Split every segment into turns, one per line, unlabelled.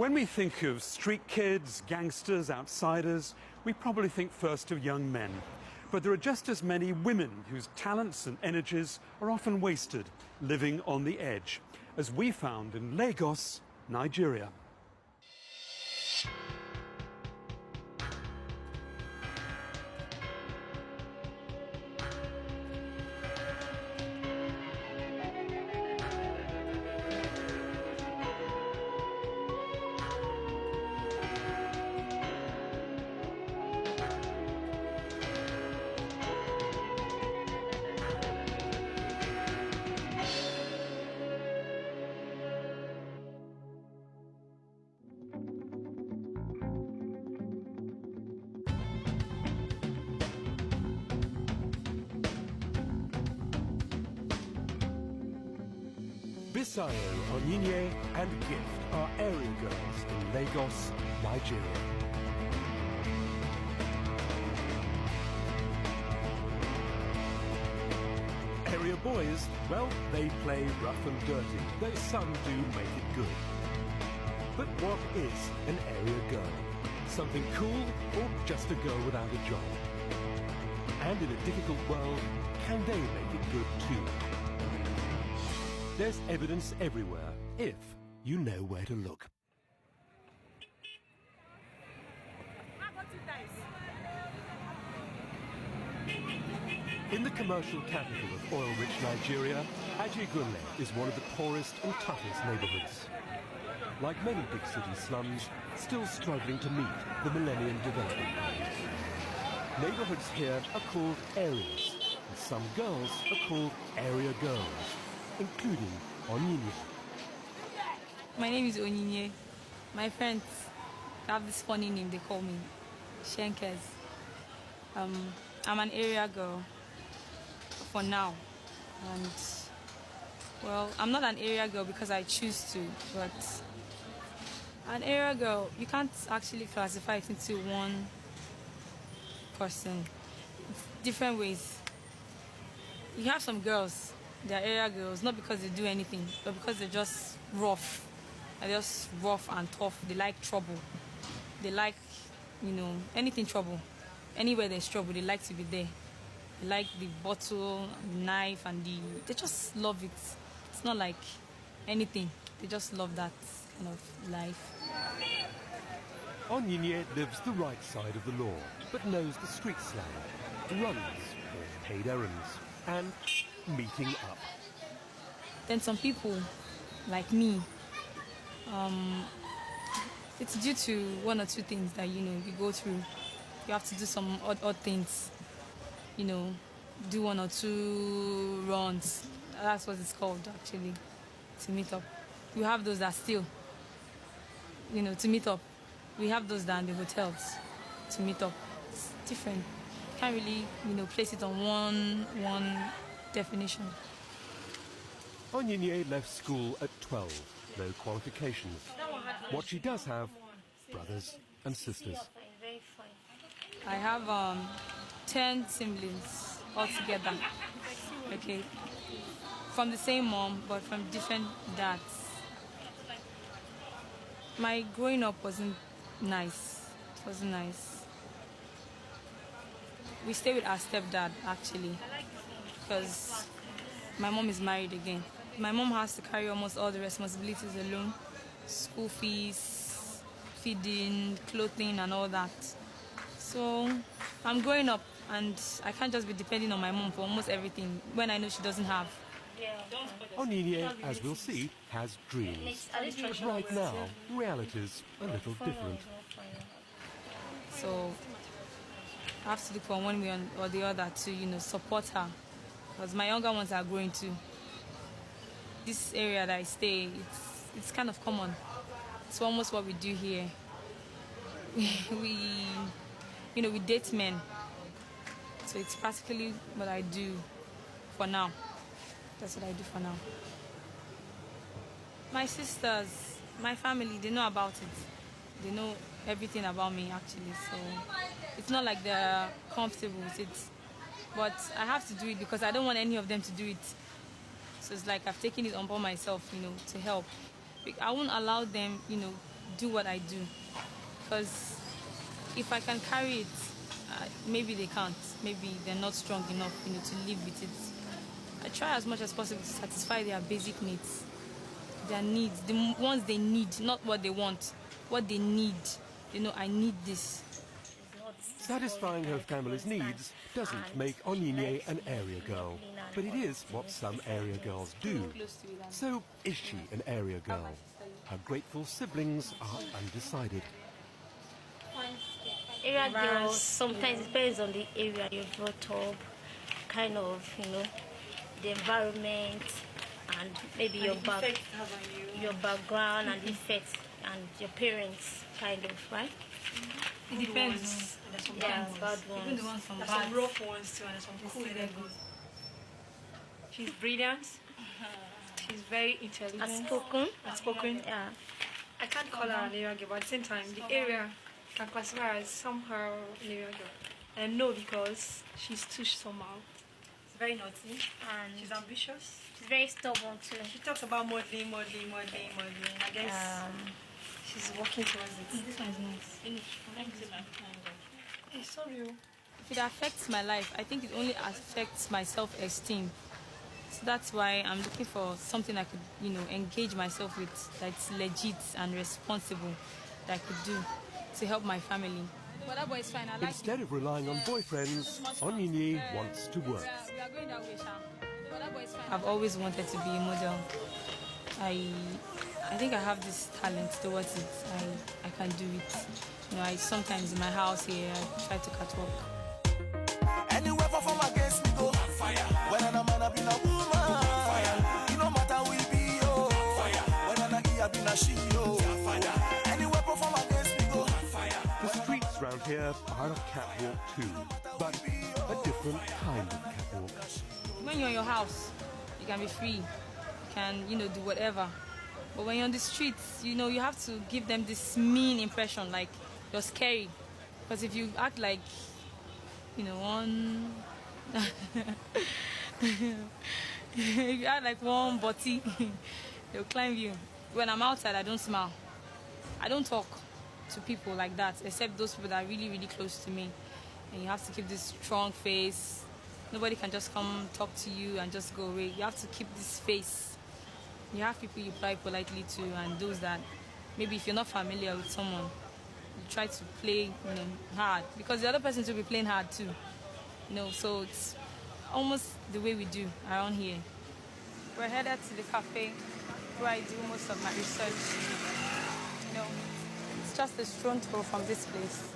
When we think of street kids, gangsters, outsiders, we probably think first of young men. But there are just as many women whose talents and energies are often wasted, living on the edge, as we found in Lagos, Nigeria. Bisayo, Onyinye and Gift are area girls in Lagos, Nigeria. Area boys, well, they play rough and dirty, though some do make it good. But what is an area girl? Something cool or just a girl without a job? And in a difficult world, can they make it good too? There's evidence everywhere, if you know where to look. In the commercial capital of oil-rich Nigeria, Ajegunle is one of the poorest and toughest neighborhoods. Like many big city slums, still struggling to meet the Millennium Development Goals. Neighborhoods here are called areas, and some girls are called area girls, including Onyinye.
My name is Onyinye. My friends have this funny name they call me, Shenkers. I'm an area girl for now, and well, I'm not an area girl because I choose to, but an area girl, you can't actually classify it into one person. It's different ways. You have some girls, they're area girls, not because they do anything, but because they're just rough. They're just rough and tough. They like trouble. They like, anything trouble. Anywhere there's trouble, they like to be there. They like the bottle, the knife, and they just love it. It's not like anything. They just love that kind of life.
Onyinye lives the right side of the law, but knows the street slang, runs or paid errands, and meeting up.
Then some people, like me, it's due to one or two things that, you go through. You have to do some odd things, do one or two runs. That's what it's called, actually, to meet up. You have those that still, to meet up. We have those that are in the hotels to meet up. It's different. Can't really, place it on one definition.
Onyinye left school at 12, no qualifications. What she does have, brothers and sisters.
I have 10 siblings altogether. Okay, from the same mom, but from different dads. My growing up wasn't nice. It wasn't nice. We stay with our stepdad, actually, because my mom is married again. My mom has to carry almost all the responsibilities alone. School fees, feeding, clothing, and all that. So I'm growing up, and I can't just be depending on my mom for almost everything when I know she doesn't have.
Onyinye, as we'll see, has dreams. But right now, reality's a little different.
So I have to look for one way or the other to, support her. Because my younger ones are growing too. This area that I stay, it's kind of common. It's almost what we do here. We date men. So it's practically what I do for now. That's what I do for now. My sisters, my family, they know about it. They know everything about me, actually. So it's not like they're comfortable with it. But I have to do it because I don't want any of them to do it. So it's like I've taken it upon myself, to help. I won't allow them, do what I do. Because if I can carry it, maybe they can't. Maybe they're not strong enough, to live with it. I try as much as possible to satisfy their basic needs. Their needs, the ones they need, not what they want. What they need. I need this.
Satisfying her family's needs doesn't make Onyinye an area girl, but it is what some area girls do. So is she an area girl? Her grateful siblings are undecided.
Area girls, sometimes it depends on the area you're brought up, kind of, the environment, and maybe your background and effects, and your parents, kind of, right?
It depends.
Yeah, bad ones.
Even the ones from
There's some rough ones too, and there's some cool good. She's brilliant. She's very intelligent.
Outspoken. Yeah.
I can't call her an area girl, but at the same time, the area can classify her as somehow an area girl. And no, because she's too somehow. She's very naughty and she's ambitious.
She's very stubborn too.
She talks about modeling. I guess she's working towards it.
This one is nice.
Hey, sorry.
If it affects my life, I think it only affects my self-esteem. So that's why I'm looking for something I could, engage myself with that's legit and responsible that I could do to help my family. But that boy is fine. I like
Instead of relying on boyfriends, Onyinye wants to work.
We are going that way, Sha. But that boy is fine. I've always wanted to be a model. I think I have this talent towards it. I can do it. I sometimes in my house here I try to catwalk.
Anywhere perform against me go fire. When I'm a man, I be a woman. Fire. You no matter we be yo. Fire. When I'm a he, I be a she yo. Fire. Anywhere perform against me go fire.
The streets round here are a catwalk too, but a different kind of catwalk.
When you're in your house, you can be free. You can, do whatever. But when you're on the streets, you have to give them this mean impression, like you're scary. Because if you act like, one... if you act like one body, they'll climb you. When I'm outside, I don't smile. I don't talk to people like that, except those people that are really, really close to me. And you have to keep this strong face. Nobody can just come talk to you and just go away. You have to keep this face. You have people you reply politely to, and those that maybe if you're not familiar with someone, you try to play hard, because the other person will be playing hard too. So it's almost the way we do around here. We're headed to the cafe where I do most of my research. It's just a stone throw from this place.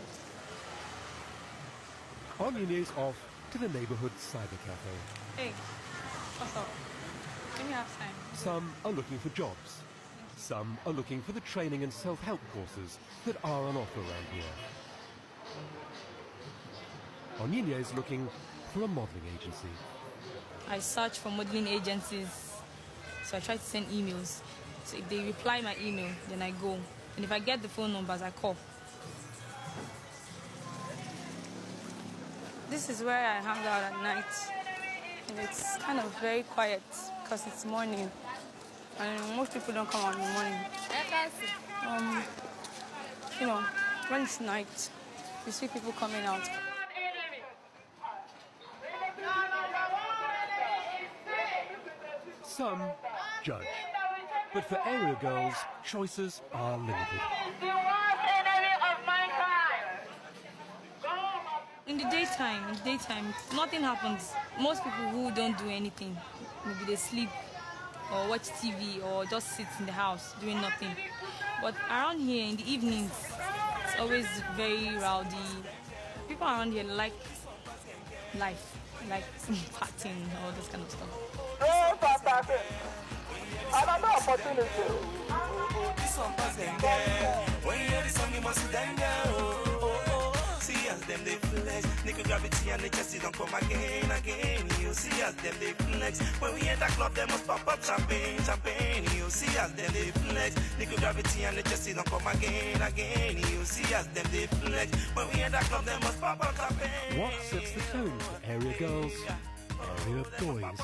Onyinye's off to the neighborhood cyber cafe.
Hey, what's up? Let me have time.
Some are looking for jobs. Some are looking for the training and self-help courses that are on offer around here. Onyinye is looking for a modeling agency.
I search for modeling agencies, so I try to send emails. So if they reply my email, then I go. And if I get the phone numbers, I call. This is where I hang out at night. And it's kind of very quiet because it's morning. And most people don't come out in the morning. When it's night, you see people coming out.
Some judge. But for area girls, choices are limited.
In the daytime, nothing happens. Most people who don't do anything, maybe they sleep or watch TV or just sit in the house doing nothing. But around here in the evenings, it's always very rowdy. People around here like life, like partying, all this kind of stuff.
Another opportunity. This one pass them there. When you hear the song, you must sit down there. See as them they flex. Nickel gravity and the chest don't come again. You see as them they flex. When we enter club, they must pop up champagne. You see as them they flex. Nickel gravity and the chest don't come again. You see as them they flex. When we enter club, they must pop up champagne.
What sets the tone for area girls, area boys?